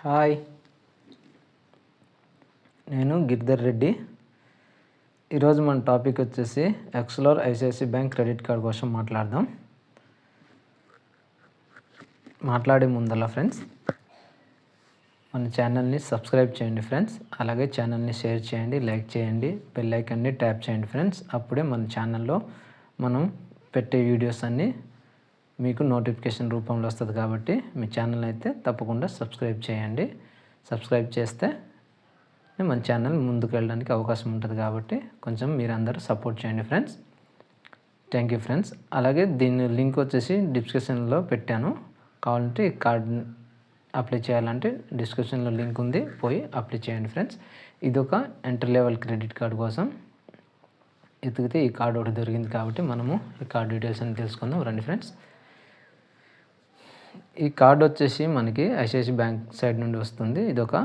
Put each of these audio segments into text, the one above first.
Hi, నేను గిరిధర్ రెడ్డి. ఈరోజు మన టాపిక్ వచ్చేసి explore ICICI bank credit card కోసం మాట్లాడదాం. మాట్లాడే ముందల ఫ్రెండ్స్, మన ఛానల్ని సబ్స్క్రైబ్ చేయండి ఫ్రెండ్స్. అలాగే ఛానల్ని షేర్ చేయండి, లైక్ చేయండి, బెల్ ఐకాన్ని ట్యాప్ చేయండి ఫ్రెండ్స్. అప్పుడే మన ఛానల్లో మనం పెట్టే వీడియోస్ అన్నీ మీకు నోటిఫికేషన్ రూపంలో వస్తుంది. కాబట్టి మీ ఛానల్ అయితే తప్పకుండా సబ్స్క్రైబ్ చేయండి. సబ్స్క్రైబ్ చేస్తే మన ఛానల్ ముందుకు వెళ్ళడానికి అవకాశం ఉంటుంది. కాబట్టి కొంచెం మీరందరూ సపోర్ట్ చేయండి ఫ్రెండ్స్. Thank you friends. అలాగే దీని లింక్ వచ్చేసి డిస్క్రిప్షన్లో పెట్టాను. కావాలంటే ఈ కార్డ్ అప్లై చేయాలంటే డిస్క్రిప్షన్లో లింక్ ఉంది, పోయి అప్లై చేయండి ఫ్రెండ్స్. ఇది ఒక ఎంట్రీ లెవెల్ క్రెడిట్ కార్డ్ కోసం ఎతికితే ఈ కార్డు ఒకటి దొరికింది. కాబట్టి మనము ఈ కార్డ్ డీటెయిల్స్ అని తెలుసుకుందాం రండి ఫ్రెండ్స్. ఈ కార్డు వచ్చేసి మనకి ఐసిఐసిఐ బ్యాంక్ సైడ్ నుండి వస్తుంది. ఇది ఒక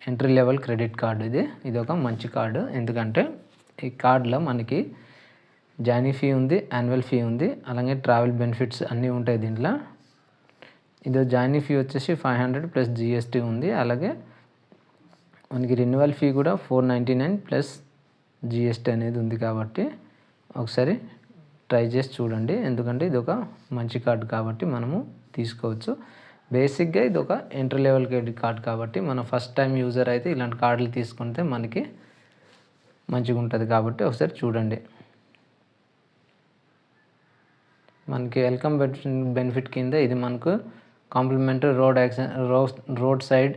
ఎంట్రీ లెవెల్ క్రెడిట్ కార్డు. ఇది ఒక మంచి కార్డు. ఎందుకంటే ఈ కార్డులో మనకి జాయినింగ్ ఫీ ఉంది, యాన్యువల్ ఫీ ఉంది, అలాగే ట్రావెల్ బెనిఫిట్స్ అన్నీ ఉంటాయి దీంట్లో. ఇది జాయినింగ్ ఫీ వచ్చేసి 500 ప్లస్ జిఎస్టీ ఉంది. అలాగే మనకి రెన్యువల్ ఫీ కూడా 499 ప్లస్ జిఎస్టీ అనేది ఉంది. కాబట్టి ఒకసారి ట్రై చేసి చూడండి. ఎందుకంటే ఇది ఒక మంచి కార్డు కాబట్టి మనము తీసుకోవచ్చు. బేసిక్గా ఇది ఒక ఎంట్రీ లెవెల్ క్రెడిట్ కార్డ్ కాబట్టి మనం ఫస్ట్ టైం యూజర్ అయితే ఇలాంటి కార్డులు తీసుకుంటే మనకి మంచిగా ఉంటుంది. కాబట్టి ఒకసారి చూడండి. మనకి వెల్కమ్ బెనిఫిట్ కింద ఇది మనకు complimentary road side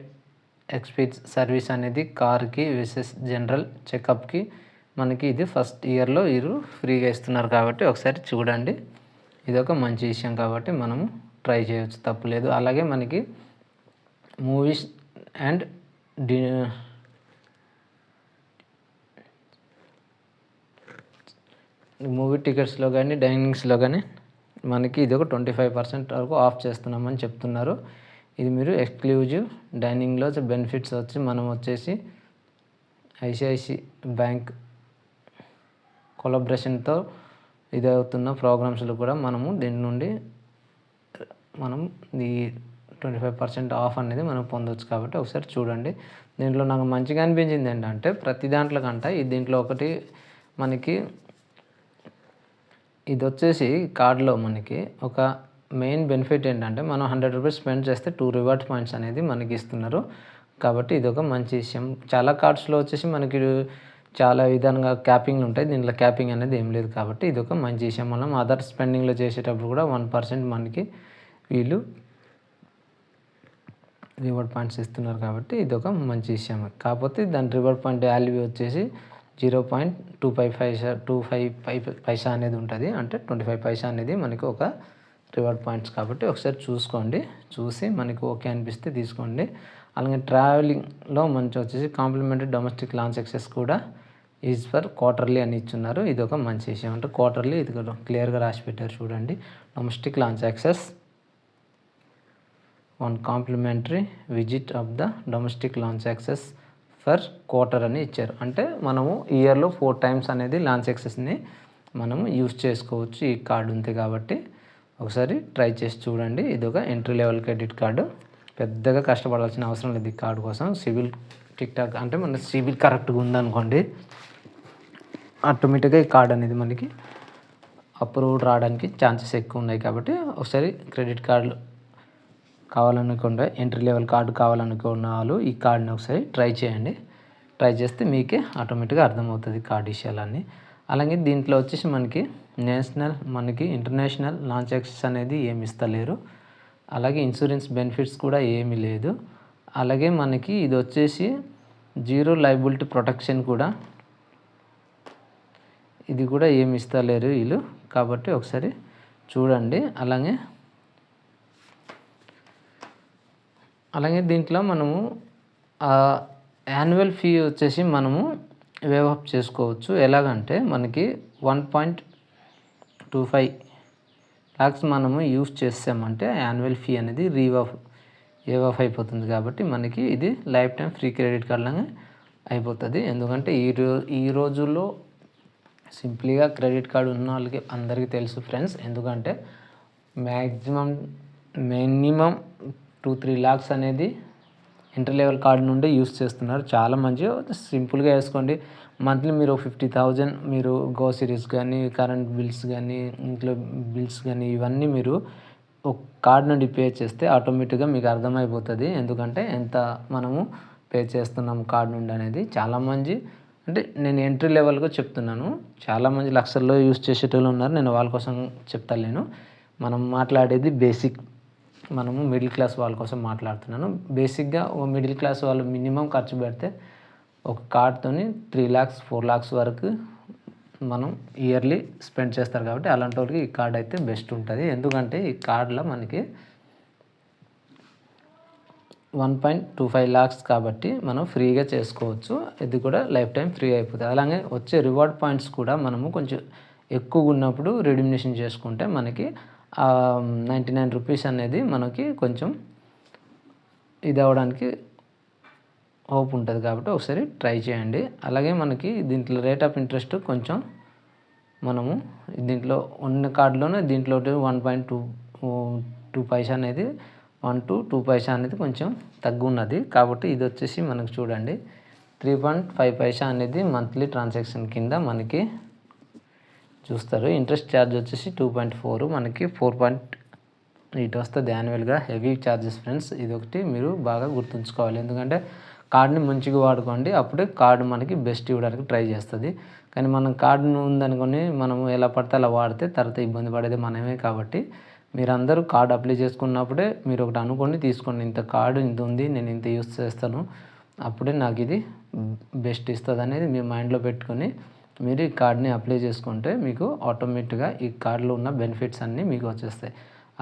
experience service అనేది కార్కి విసెస్ జనరల్ చెకప్కి మనకి ఇది ఫస్ట్ ఇయర్లో వీరు ఫ్రీగా ఇస్తున్నారు. కాబట్టి ఒకసారి చూడండి. ఇది ఒక మంచి విషయం కాబట్టి మనము ట్రై చేయవచ్చు, తప్పులేదు. అలాగే మనకి మూవీస్ అండ్ మూవీ టికెట్స్లో కానీ డైనింగ్స్లో కానీ మనకి ఇది ఒక 25% వరకు ఆఫ్ చేస్తున్నామని చెప్తున్నారు. ఇది మీరు ఎక్స్క్లూజివ్ డైనింగ్లో బెనిఫిట్స్ వచ్చి మనం వచ్చేసి ఐసిఐసిఐ బ్యాంక్ కొలాబరేషన్తో ఇది అవుతున్న ప్రోగ్రామ్స్లో కూడా మనము దీని నుండి మనం ఈ 25% ఆఫ్ అనేది మనం పొందవచ్చు. కాబట్టి ఒకసారి చూడండి. దీంట్లో నాకు మంచిగా అనిపించింది ఏంటంటే ప్రతి దాంట్లో కంటే దీంట్లో ఒకటి మనకి ఇది వచ్చేసి కార్డులో మనకి ఒక మెయిన్ బెనిఫిట్ ఏంటంటే మనం 100 రూపీస్ స్పెండ్ చేస్తే 2 రివార్డ్ పాయింట్స్ అనేది మనకి ఇస్తున్నారు. కాబట్టి ఇది ఒక మంచి విషయం. చాలా కార్డ్స్లో వచ్చేసి మనకి చాలా విధంగా క్యాపింగ్లు ఉంటాయి. దీంట్లో క్యాపింగ్ అనేది ఏం లేదు. కాబట్టి ఇది ఒక మంచి విషయం. మనం అదర్ స్పెండింగ్లో చేసేటప్పుడు కూడా 1% మనకి వీళ్ళు రివార్డ్ పాయింట్స్ ఇస్తున్నారు. కాబట్టి ఇది ఒక మంచి విషయం. కాకపోతే దాని రివార్డ్ పాయింట్ వాల్యూ వచ్చేసి 0.25 పైసా అనేది ఉంటుంది. అంటే 25 పైసా అనేది మనకి ఒక రివార్డ్ పాయింట్స్. కాబట్టి ఒకసారి చూసుకోండి. చూసి మనకి ఓకే అనిపిస్తే తీసుకోండి. అలాగే ట్రావెలింగ్లో మంచి వచ్చేసి కాంప్లిమెంటరీ డొమెస్టిక్ లాంచ్ యాక్సెస్ కూడా ఈజ్ ఫర్ క్వార్టర్లీ అని ఇచ్చున్నారు. ఇది ఒక మంచి విషయం. అంటే క్వార్టర్లీ ఇది క్లియర్గా రాసి పెట్టారు చూడండి. Domestic lounge access 1 complimentary visit of the domestic lounge access for quarter అని ఇచ్చారు. అంటే మనము ఇయర్లో 4 టైమ్స్ అనేది లాంచ్ యాక్సెస్ని మనము యూజ్ చేసుకోవచ్చు ఈ కార్డు ఉంది. కాబట్టి ఒకసారి ట్రై చేసి చూడండి. ఇది ఒక ఎంట్రీ లెవెల్ క్రెడిట్ కార్డు. పెద్దగా కష్టపడాల్సిన అవసరం లేదు ఈ కార్డు కోసం. సిబిల్ టిక్ టాక్ అంటే మన సిబిల్ కరెక్ట్గా ఉందనుకోండి, ఆటోమేటిక్గా ఈ కార్డు అనేది మనకి అప్రూవ్డ్ రావడానికి ఛాన్సెస్ ఎక్కువ ఉన్నాయి. కాబట్టి ఒకసారి క్రెడిట్ కార్డులు కావాలనుకుంటే ఎంట్రీ లెవెల్ కార్డు కావాలనుకున్న వాళ్ళు ఈ కార్డుని ఒకసారి ట్రై చేయండి. ట్రై చేస్తే మీకే ఆటోమేటిక్గా అర్థమవుతుంది కార్డు విషయాలన్నీ. అలాగే దీంట్లో వచ్చేసి మనకి మనకి ఇంటర్నేషనల్ లాంచ్ యాక్సెస్ అనేది ఏమి ఇస్తలేరు. అలాగే ఇన్సూరెన్స్ బెనిఫిట్స్ కూడా ఏమీ లేదు. అలాగే మనకి ఇది వచ్చేసి జీరో లయబిలిటీ ప్రొటెక్షన్ కూడా ఇది కూడా ఏమి ఇస్తలేరు వీళ్ళు. కాబట్టి ఒకసారి చూడండి. అలాగే దీంట్లో మనము యాన్యువల్ ఫీ వచ్చేసి మనము వేవ్ ఆఫ్ చేసుకోవచ్చు. ఎలాగంటే మనకి 1.25 లాక్స్ మనము యూజ్ చేసామంటే యాన్యువల్ ఫీ అనేది వేవ్ ఆఫ్ అయిపోతుంది. కాబట్టి మనకి ఇది life time free credit card లాగా అయిపోతుంది. ఎందుకంటే ఈ రోజుల్లో సింప్లీగా క్రెడిట్ కార్డు ఉన్న వాళ్ళకి అందరికీ తెలుసు ఫ్రెండ్స్. ఎందుకంటే మినిమం 2-3 లాక్స్ అనేది ఇంటర్ లెవెల్ కార్డు నుండి యూస్ చేస్తున్నారు. చాలా మంచిగా సింపుల్గా వేసుకోండి. మంత్లీ మీరు 50,000 మీరు గ్రోసరీస్ కానీ, కరెంట్ బిల్స్ కానీ, ఇంట్లో బిల్స్ కానీ ఇవన్నీ మీరు ఒక కార్డ్ నుండి పే చేస్తే ఆటోమేటిక్గా మీకు అర్థమైపోతుంది. ఎందుకంటే ఎంత మనము పే చేస్తున్నాం కార్డ్ నుండి అనేది. చాలా మంది అంటే నేను ఎంట్రీ లెవెల్గా చెప్తున్నాను. చాలామంది లక్షల్లో యూస్ చేసేటోళ్ళు ఉన్నారు. నేను వాళ్ళ కోసం చెప్తాను. మనం మాట్లాడేది బేసిక్, మనము మిడిల్ క్లాస్ వాళ్ళ కోసం మాట్లాడుతున్నాను. బేసిక్గా మిడిల్ క్లాస్ వాళ్ళు మినిమం ఖర్చు పెడితే ఒక కార్డ్తోని 3 lakhs 4 lakhs వరకు మనం ఇయర్లీ స్పెండ్ చేస్తారు. కాబట్టి అలాంటి వాళ్ళకి ఈ కార్డ్ అయితే బెస్ట్ ఉంటుంది. ఎందుకంటే ఈ కార్డ్లో మనకి 1.25 lakhs కాబట్టి మనం ఫ్రీగా చేసుకోవచ్చు. ఇది కూడా లైఫ్ టైం ఫ్రీ అయిపోతుంది. అలాగే వచ్చే రివార్డ్ పాయింట్స్ కూడా మనము కొంచెం ఎక్కువగా ఉన్నప్పుడు రిడీమినేషన్ చేసుకుంటే మనకి 99 రూపీస్ అనేది మనకి కొంచెం ఇది అవ్వడానికి హోప్ ఉంటుంది. కాబట్టి ఒకసారి ట్రై చేయండి. అలాగే మనకి దీంట్లో రేట్ ఆఫ్ ఇంట్రెస్ట్ కొంచెం మనము దీంట్లో ఉన్న కార్డులోనే దీంట్లో 1.2 పైసా అనేది 1 to 2 పైసా అనేది కొంచెం తగ్గు ఉన్నది. కాబట్టి ఇది వచ్చేసి మనకు చూడండి 3.5 పైసా అనేది మంత్లీ ట్రాన్సాక్షన్ కింద మనకి చూస్తారు. ఇంట్రెస్ట్ ఛార్జ్ వచ్చేసి 2.4 మనకి 4.8 వస్తుంది యాన్యువల్గా. Heavy charges friends. ఇది ఒకటి మీరు బాగా గుర్తుంచుకోవాలి. ఎందుకంటే కార్డుని మంచిగా వాడుకోండి. అప్పుడే కార్డు మనకి బెస్ట్ ఇవ్వడానికి ట్రై చేస్తుంది. కానీ మనం కార్డు ఉందనుకొని మనము ఎలా పడితే అలా వాడితే తర్వాత ఇబ్బంది పడేది మనమే. కాబట్టి మీరందరూ కార్డు అప్లై చేసుకున్నప్పుడే మీరు ఒకటి అనుకోండి, తీసుకోండి. ఇంత కార్డు ఇంత ఉంది, నేను ఇంత యూస్ చేస్తాను, అప్పుడే నాకు ఇది బెస్ట్ ఇస్తుంది అనేది మీ మైండ్లో పెట్టుకొని మీరు ఈ కార్డ్ని అప్లై చేసుకుంటే మీకు ఆటోమేటిక్గా ఈ కార్డులో ఉన్న బెనిఫిట్స్ అన్నీ మీకు వచ్చేస్తాయి.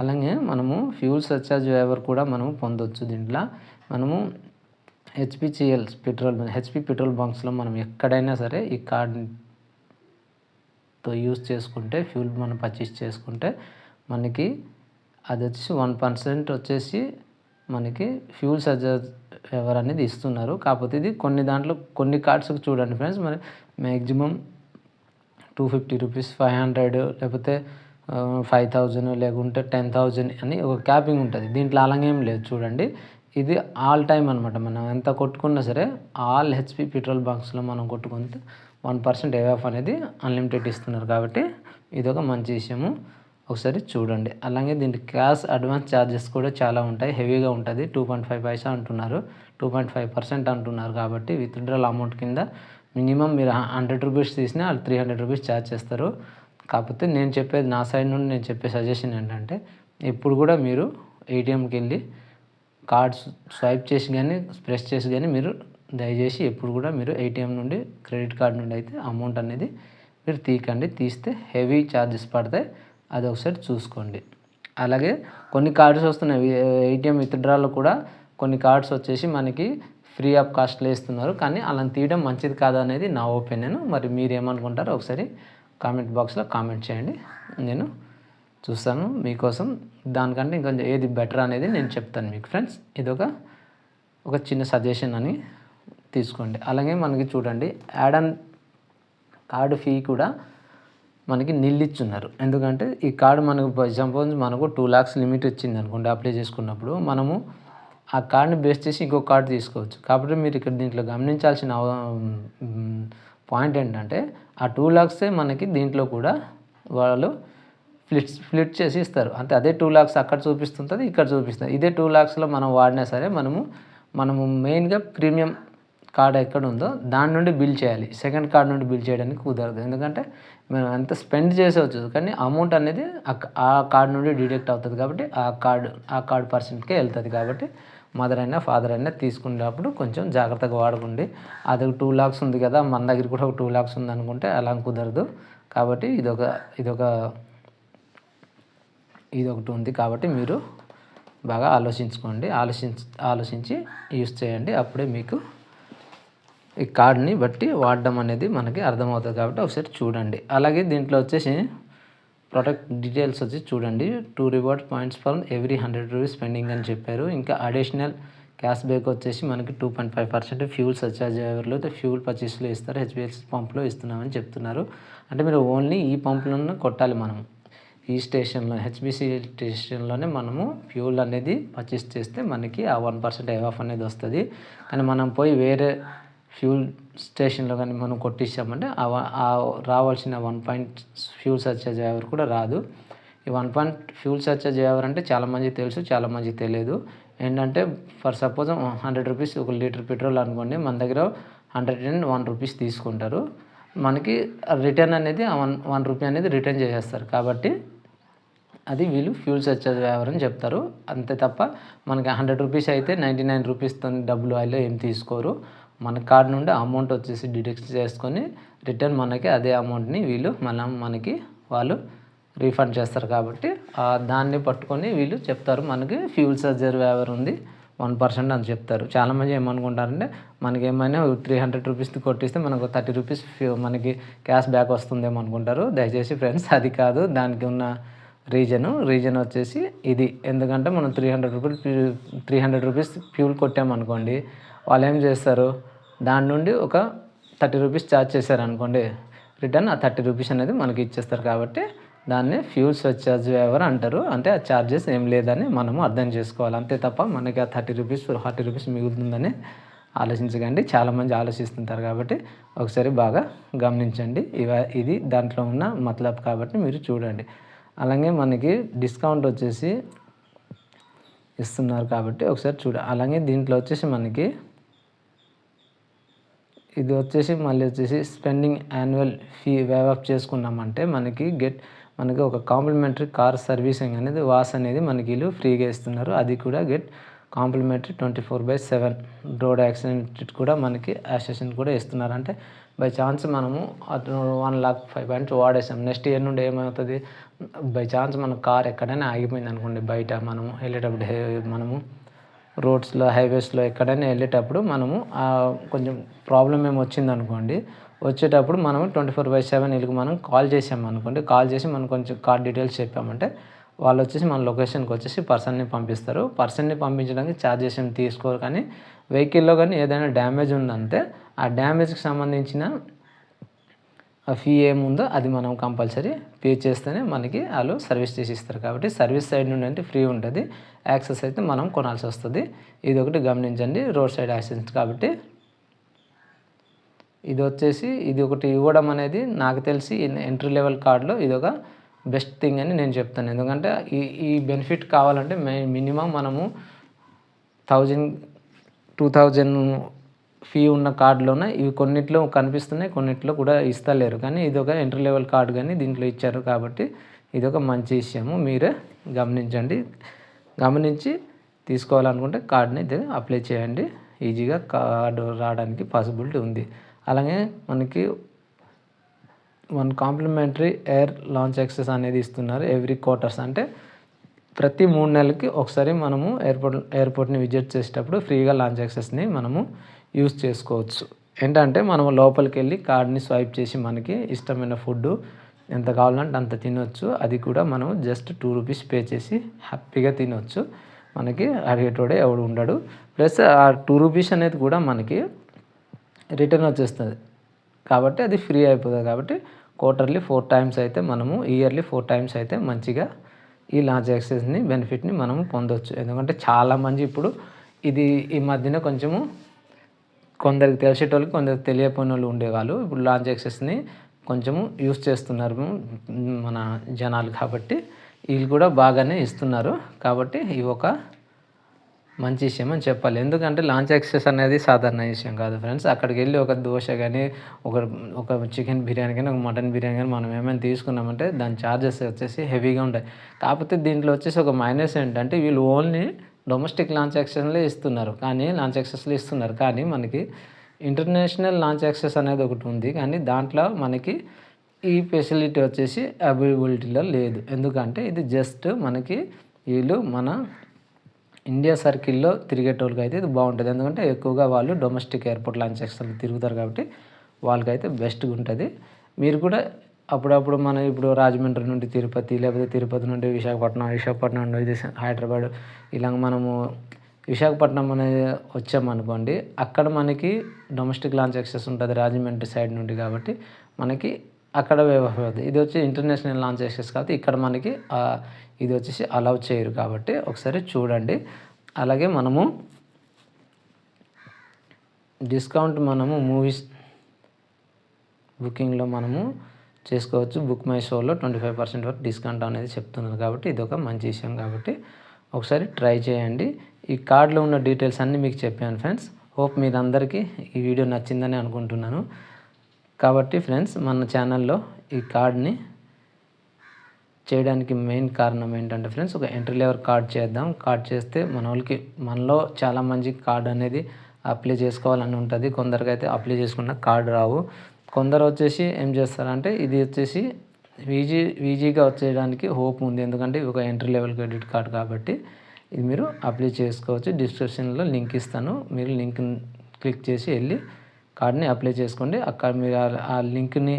అలాగే మనము ఫ్యూల్ సర్చార్జ్ వేవర్ కూడా మనము పొందొచ్చు. దీంట్లో మనము హెచ్పి పెట్రోల్ బంక్స్లో మనం ఎక్కడైనా సరే ఈ కార్డ్తో యూస్ చేసుకుంటే ఫ్యూల్ మనం పర్చేస్ చేసుకుంటే మనకి అది వచ్చేసి 1% వచ్చేసి మనకి ఫ్యూల్ సర్చార్జ్ వేవర్ అనేది ఇస్తున్నారు. కాకపోతే ఇది కొన్ని కార్డ్స్కి చూడండి ఫ్రెండ్స్, మరి మ్యాక్సిమం 250 రూపీస్, 500 లేకపోతే 5,000 లేకుంటే 10,000 అని ఒక క్యాపింగ్ ఉంటుంది. దీంట్లో అలాగేం లేదు చూడండి. ఇది ఆల్ టైమ్ అనమాట. మనం ఎంత కొట్టుకున్నా సరే ఆల్ హెచ్పి పెట్రోల్ బంక్స్లో మనం కొట్టుకుంటే 1% ఏఆఫ్ అనేది అన్లిమిటెడ్ ఇస్తున్నారు. కాబట్టి ఇది ఒక మంచి విషయము. ఒకసారి చూడండి. అలాగే దీనికి క్యాష్ అడ్వాన్స్ ఛార్జెస్ కూడా చాలా ఉంటాయి. హెవీగా ఉంటుంది. 2.5 పైసా అంటున్నారు, 2.5% అంటున్నారు. కాబట్టి విత్డ్రాల్ అమౌంట్ కింద మినిమం మీరు 100 రూపీస్ తీసినా వాళ్ళు 300 రూపీస్ ఛార్జ్ చేస్తారు. కాకపోతే నేను చెప్పేది నా సైడ్ నుండి నేను చెప్పే సజెషన్ ఏంటంటే ఇప్పుడు కూడా మీరు ఏటీఎంకి వెళ్ళి కార్డ్స్ స్వైప్ చేసి కానీ ప్రెస్ చేసి కానీ మీరు దయచేసి ఎప్పుడు కూడా మీరు ఏటీఎం నుండి క్రెడిట్ కార్డ్ నుండి అయితే అమౌంట్ అనేది మీరు తీయకండి. తీస్తే హెవీ ఛార్జెస్ పడతాయి. అది ఒకసారి చూసుకోండి. అలాగే కొన్ని కార్డ్స్ వస్తున్నాయి ఏటీఎం విత్డ్రాలో కూడా. కొన్ని కార్డ్స్ వచ్చేసి మనకి ఫ్రీ ఆఫ్ కాస్ట్లో ఇస్తున్నారు. కానీ అలా తీయడం మంచిది కాదు అనేది నా ఒపీనియన్. మరి మీరు ఏమనుకుంటారో ఒకసారి కామెంట్ బాక్స్లో కామెంట్ చేయండి. నేను చూస్తాను మీకోసం. దానికంటే ఇంకొంచెం ఏది బెటర్ అనేది నేను చెప్తాను మీకు ఫ్రెండ్స్. ఇది ఒక చిన్న సజెషన్ అని తీసుకోండి. అలాగే మనకి చూడండి యాడ్ ఆన్ కార్డు ఫీ కూడా మనకి ఇచ్చున్నారు. ఎందుకంటే ఈ కార్డు మనకు సపోజ్ మనకు 2 lakhs లిమిట్ వచ్చింది అనుకోండి అప్లై చేసుకున్నప్పుడు, మనము ఆ కార్డ్ని బేస్ చేసి ఇంకో కార్డు తీసుకోవచ్చు. కాబట్టి మీరు ఇక్కడ దీంట్లో గమనించాల్సిన పాయింట్ ఏంటంటే ఆ 2 lakhs మనకి దీంట్లో కూడా వాళ్ళు స్ప్లిట్ చేసి ఇస్తారు. అంటే అదే 2 lakhs అక్కడ చూపిస్తుంటుంది, ఇక్కడ చూపిస్తుంది. ఇదే 2 lakhsలో మనం వాడినా సరే మనము మెయిన్గా ప్రీమియం కార్డ్ ఎక్కడ ఉందో దాని నుండి బిల్ చేయాలి. సెకండ్ కార్డ్ నుండి బిల్ చేయడానికి కుదరదు. ఎందుకంటే మనం ఎంత స్పెండ్ చేసేవచ్చు కానీ అమౌంట్ అనేది ఆ కార్డ్ నుండి డిడక్ట్ అవుతుంది. కాబట్టి ఆ కార్డ్ పర్సన్కే వెళ్తుంది. కాబట్టి మదర్ అయినా ఫాదర్ అయినా తీసుకునేటప్పుడు కొంచెం జాగ్రత్తగా వాడుకోండి. అది 2 lakhs ఉంది కదా, మన దగ్గర కూడా ఒక 2 lakhs ఉంది అనుకుంటే అలా కుదరదు. కాబట్టి ఇదొకటి ఉంది. కాబట్టి మీరు బాగా ఆలోచించుకోండి. ఆలోచించి యూస్ చేయండి. అప్పుడే మీకు ఈ కార్డ్ని బట్టి వాడడం అనేది మనకి అర్థమవుతుంది. కాబట్టి ఒకసారి చూడండి. అలాగే దీంట్లో వచ్చేసి ప్రొడక్ట్ డీటెయిల్స్ వచ్చి చూడండి. 2 reward points for every 100 rupees spending అని చెప్పారు. ఇంకా అడిషనల్ క్యాష్ బ్యాక్ వచ్చేసి మనకి 2.5% ఫ్యూల్ సర్చార్జ్ ఎవరిలో ఫ్యూల్ పర్చేస్లో ఇస్తారు. హెచ్పిఎల్సి పంప్లో ఇస్తున్నామని చెప్తున్నారు. అంటే మీరు ఓన్లీ ఈ పంపులను కొట్టాలి. మనం ఈ స్టేషన్లో హెచ్బిసి స్టేషన్లోనే మనము ఫ్యూల్ అనేది పర్చేస్ చేస్తే మనకి ఆ 1% ఆఫ్ అనేది వస్తుంది. కానీ మనం పోయి వేరే ఫ్యూల్ స్టేషన్లో కానీ మనం కొట్టించామంటే రావాల్సిన 1 పాయింట్ ఫ్యూల్ సర్చార్జ్ ఎవరు కూడా రాదు. ఈ 1 పాయింట్ ఫ్యూల్ సర్చార్జ్ ఎవరంటే చాలామందికి తెలుసు, చాలామందికి తెలియదు. ఏంటంటే ఫర్ సపోజ్ 100 రూపీస్ ఒక లీటర్ పెట్రోల్ అనుకోండి, మన దగ్గర 101 రూపీస్ తీసుకుంటారు. మనకి రిటర్న్ అనేది వన్ రూపీ అనేది రిటర్న్ చేసేస్తారు. కాబట్టి అది వీళ్ళు ఫ్యూల్ సర్చార్జ్ అని చెప్తారు. అంతే తప్ప మనకి 100 రూపీస్ అయితే 99 రూపీస్తో డబ్బులు వాళ్ళు ఏం తీసుకోరు. మన కార్డు నుండి అమౌంట్ వచ్చేసి డిడక్ట్ చేసుకొని రిటర్న్ మనకి అదే అమౌంట్ని వీళ్ళు మనకి వాళ్ళు రీఫండ్ చేస్తారు. కాబట్టి దాన్ని పట్టుకొని వీళ్ళు చెప్తారు మనకి ఫ్యూల్ సర్చార్జ్ ఉంది 1% అని చెప్తారు. చాలామంది ఏమనుకుంటారంటే మనకి ఏమైనా 300 రూపీస్ కొట్టిస్తే మనకు 30 రూపీస్ మనకి క్యాష్ బ్యాక్ వస్తుందేమో అనుకుంటారు. దయచేసి ఫ్రెండ్స్ అది కాదు. దానికి ఉన్న రీజన్ వచ్చేసి ఇది. ఎందుకంటే మనం 300 రూపీస్ ఫ్యూల్ కొట్టామనుకోండి, వాళ్ళు ఏం చేస్తారు, దాని నుండి ఒక 30 రూపీస్ ఛార్జ్ చేశారనుకోండి, రిటర్న్ ఆ 30 రూపీస్ అనేది మనకి ఇచ్చేస్తారు. కాబట్టి దాన్ని ఫ్యూల్ సర్చార్జ్ అంటారు. అంటే ఆ ఛార్జెస్ ఏం లేదని మనము అర్థం చేసుకోవాలి. అంతే తప్ప మనకి ఆ 30 రూపీస్ 40 రూపీస్ మిగులుతుందని ఆలోచించకండి. చాలామంది ఆలోచిస్తుంటారు. కాబట్టి ఒకసారి బాగా గమనించండి. ఇది దాంట్లో ఉన్న మతలబ్ కాబట్టి మీరు చూడండి. అలాగే మనకి డిస్కౌంట్ వచ్చేసి ఇస్తున్నారు కాబట్టి ఒకసారి అలాగే దీంట్లో వచ్చేసి మనకి ఇది వచ్చేసి మళ్ళీ వచ్చేసి spending annual fee wave of చేసుకున్నామంటే మనకి ఒక కాంప్లిమెంటరీ కార్ సర్వీసింగ్ అనేది వాస్ అనేది మనకి వీళ్ళు ఫ్రీగా ఇస్తున్నారు. అది కూడా కాంప్లిమెంటరీ 24/7 రోడ్ యాక్సిడెంట్ కూడా మనకి అసెషన్ కూడా ఇస్తున్నారు. అంటే బై ఛాన్స్ మనము 1,05,000 వాడేసాం, నెక్స్ట్ ఇయర్ నుండి ఏమవుతుంది, బై ఛాన్స్ మన కార్ ఎక్కడైనా ఆగిపోయింది అనుకోండి, బయట మనము వెళ్ళేటప్పుడు మనము రోడ్స్లో హైవేస్లో ఎక్కడైనా వెళ్ళేటప్పుడు మనము కొంచెం ప్రాబ్లం ఏమి వచ్చింది అనుకోండి, వచ్చేటప్పుడు మనము 24/7 వీళ్ళకి మనం కాల్ చేసామనుకోండి, కాల్ చేసి మనం కొంచెం కార్ డీటెయిల్స్ చెప్పామంటే వాళ్ళు వచ్చేసి మన లొకేషన్కి వచ్చేసి పర్సన్ని పంపిస్తారు. పర్సన్ని పంపించడానికి ఛార్జెస్ ఏమి తీసుకోరు. కానీ వెహికల్లో కానీ ఏదైనా డ్యామేజ్ ఉందంటే ఆ డ్యామేజ్కి సంబంధించిన ఫీ ఏముందో అది మనం కంపల్సరీ పే చేస్తేనే మనకి వాళ్ళు సర్వీస్ చేసి ఇస్తారు. కాబట్టి సర్వీస్ సైడ్ నుండి అంటే ఫ్రీ ఉంటుంది, యాక్సెస్ అయితే మనం కొనాల్సి వస్తుంది. ఇది ఒకటి గమనించండి. రోడ్ సైడ్ యాక్సెస్ కాబట్టి ఇది ఒకటి ఇవ్వడం అనేది నాకు తెలిసి ఎంట్రీ లెవెల్ కార్డులో ఇది ఒక బెస్ట్ థింగ్ అని నేను చెప్తాను. ఎందుకంటే ఈ బెనిఫిట్ కావాలంటే మినిమం మనము 1,000-2,000 ఫీ ఉన్న కార్డులోనే ఇవి కొన్నిట్లో కనిపిస్తున్నాయి, కొన్నిట్లో కూడా ఇస్తలేరు. కానీ ఇది ఒక ఎంట్రీ లెవెల్ కార్డు కానీ దీంట్లో ఇచ్చారు. కాబట్టి ఇది ఒక మంచి విషయము. మీరే గమనించి తీసుకోవాలనుకుంటే కార్డుని అప్లై చేయండి. ఈజీగా కార్డు రావడానికి పాసిబిలిటీ ఉంది. అలాగే మనకి 1 కాంప్లిమెంటరీ ఎయిర్ లాంచ్ యాక్సెస్ అనేది ఇస్తున్నారు ఎవ్రీ క్వార్టర్స్. అంటే ప్రతి 3 నెలలకి ఒకసారి మనము ఎయిర్పోర్ట్ని విజిట్ చేసేటప్పుడు ఫ్రీగా లాంచ్ యాక్సెస్ని మనము యూజ్ చేసుకోవచ్చు. ఏంటంటే మనము లోపలికి వెళ్ళి కార్డ్ని స్వైప్ చేసి మనకి ఇష్టమైన ఫుడ్ ఎంత కావాలంటే అంత తినొచ్చు. అది కూడా మనం జస్ట్ 2 రూపీస్ పే చేసి హ్యాపీగా తినొచ్చు. మనకి అడిగేటోడే ఎవడు ఉండడు. ప్లస్ ఆ 2 రూపీస్ అనేది కూడా మనకి రిటర్న్ వచ్చేస్తుంది. కాబట్టి అది ఫ్రీ అయిపోతుంది. కాబట్టి క్వార్టర్లీ 4 టైమ్స్ అయితే మనము ఇయర్లీ 4 టైమ్స్ అయితే మంచిగా ఈ లాంచ్ యాక్సెస్ని బెనిఫిట్ని మనము పొందవచ్చు. ఎందుకంటే చాలామంది ఇప్పుడు ఈ మధ్యన కొంచెము కొందరికి తెలిసేటోళ్ళకి కొందరికి తెలియపోయిన వాళ్ళు ఉండేవాళ్ళు. ఇప్పుడు లాంచ్ యాక్సెస్ని కొంచెము యూస్ చేస్తున్నారు మన జనాలు. కాబట్టి వీళ్ళు కూడా బాగానే ఇస్తున్నారు. కాబట్టి ఇవి ఒక మంచి విషయం అని చెప్పాలి. ఎందుకంటే లాంచ్ యాక్సెస్ అనేది సాధారణ విషయం కాదు ఫ్రెండ్స్. అక్కడికి వెళ్ళి ఒక దోశ కానీ ఒక చికెన్ బిర్యానీ కానీ ఒక మటన్ బిర్యానీ కానీ మనం ఏమైనా తీసుకున్నామంటే దాని ఛార్జెస్ వచ్చేసి హెవీగా ఉంటాయి. కాకపోతే దీంట్లో వచ్చేసి ఒక మైనస్ ఏంటంటే వీళ్ళు ఓన్లీ డొమెస్టిక్ లాంచ్ యాక్సెస్లో ఇస్తున్నారు. కానీ మనకి ఇంటర్నేషనల్ లాంచ్ యాక్సెస్ అనేది ఒకటి ఉంది. కానీ దాంట్లో మనకి ఈ ఫెసిలిటీ వచ్చేసి అవైలబిలిటీలో లేదు. ఎందుకంటే ఇది జస్ట్ మనకి వీళ్ళు మన ఇండియా సర్కిల్లో తిరిగేటోళ్ళకి అయితే ఇది బాగుంటుంది. ఎందుకంటే ఎక్కువగా వాళ్ళు డొమెస్టిక్ ఎయిర్పోర్ట్ లాంచ్ యాక్సెస్లో తిరుగుతారు. కాబట్టి వాళ్ళకైతే బెస్ట్గా ఉంటుంది. మీరు కూడా అప్పుడప్పుడు ఇప్పుడు రాజమండ్రి నుండి తిరుపతి, లేకపోతే తిరుపతి నుండి విశాఖపట్నం నుండి ఇది హైదరాబాద్, ఇలా మనము విశాఖపట్నం అనేది వచ్చామనుకోండి, అక్కడ మనకి డొమెస్టిక్ లాంచ్ యాక్సెస్ ఉంటుంది రాజమండ్రి సైడ్ నుండి. కాబట్టి మనకి అక్కడ వేవ్ ఆఫ్ అవుతుంది. ఇది వచ్చి ఇంటర్నేషనల్ లాంచ్ చేసేసి కాబట్టి ఇక్కడ మనకి ఇది వచ్చేసి అలౌ చేయరు కాబట్టి ఒకసారి చూడండి. అలాగే మనము డిస్కౌంట్ మనము మూవీస్ బుకింగ్లో మనము చేసుకోవచ్చు. బుక్ మై షోలో 25% వరకు డిస్కౌంట్ అనేది చెప్తున్నారు కాబట్టి ఇది ఒక మంచి విషయం కాబట్టి ఒకసారి ట్రై చేయండి. ఈ కార్డులో ఉన్న డీటెయిల్స్ అన్నీ మీకు చెప్పాను ఫ్రెండ్స్. హోప్ మీరందరికీ ఈ వీడియో నచ్చిందని అనుకుంటున్నాను. కాబట్టి ఫ్రెండ్స్ మన ఛానల్లో ఈ కార్డ్ని చేయడానికి మెయిన్ కారణం ఏంటంటే ఫ్రెండ్స్ ఒక ఎంట్రీ లెవెల్ కార్డ్ చేద్దాం. కార్డ్ చేస్తే మనలో చాలా మంది కార్డ్ అనేది అప్లై చేసుకోవాలని ఉంటుంది. కొందరికి అయితే అప్లై చేసుకున్న కార్డు రావు. కొందరు వచ్చేసి ఏం చేస్తారంటే ఇది వచ్చేసి ఈజీగా వచ్చేయడానికి హోప్ ఉంది. ఎందుకంటే ఒక ఎంట్రీ లెవెల్ క్రెడిట్ కార్డ్ కాబట్టి ఇది మీరు అప్లై చేసుకోవచ్చు. డిస్క్రిప్షన్లో లింక్ ఇస్తాను. మీరు లింక్ క్లిక్ చేసి వెళ్ళి కార్డ్ని అప్లై చేసుకోండి. అక్కడ మీరు ఆ లింక్ని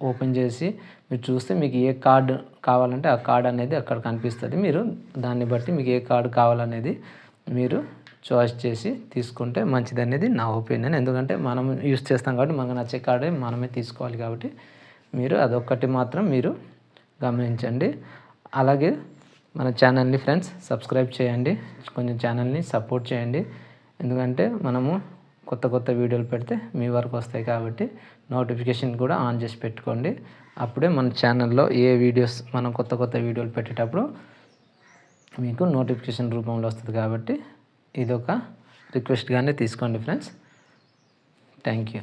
ఓపెన్ చేసి మీరు చూస్తే మీకు ఏ కార్డు కావాలంటే ఆ కార్డ్ అనేది అక్కడ కనిపిస్తుంది. మీరు దాన్ని బట్టి మీకు ఏ కార్డు కావాలనేది మీరు చాయిస్ చేసి తీసుకుంటే మంచిది అనేది నా ఒపీనియన్. ఎందుకంటే మనం యూస్ చేస్తాం కాబట్టి మనకు నచ్చే కార్డే మనమే తీసుకోవాలి కాబట్టి మీరు అదొక్కటి మాత్రం మీరు గమనించండి. అలాగే మన ఛానల్ని ఫ్రెండ్స్ సబ్స్క్రైబ్ చేయండి. కొంచెం ఛానల్ని సపోర్ట్ చేయండి. ఎందుకంటే మనము కొత్త వీడియోలు పెడితే మీ వరకు వస్తాయి కాబట్టి నోటిఫికేషన్ కూడా ఆన్ చేసి పెట్టుకోండి. అప్పుడే మన ఛానల్లో ఏ వీడియోస్ మనం కొత్త వీడియోలు పెట్టేటప్పుడు మీకు నోటిఫికేషన్ రూపంలో వస్తుంది కాబట్టి ఇదొక రిక్వెస్ట్గానే తీసుకోండి ఫ్రెండ్స్. Thank you.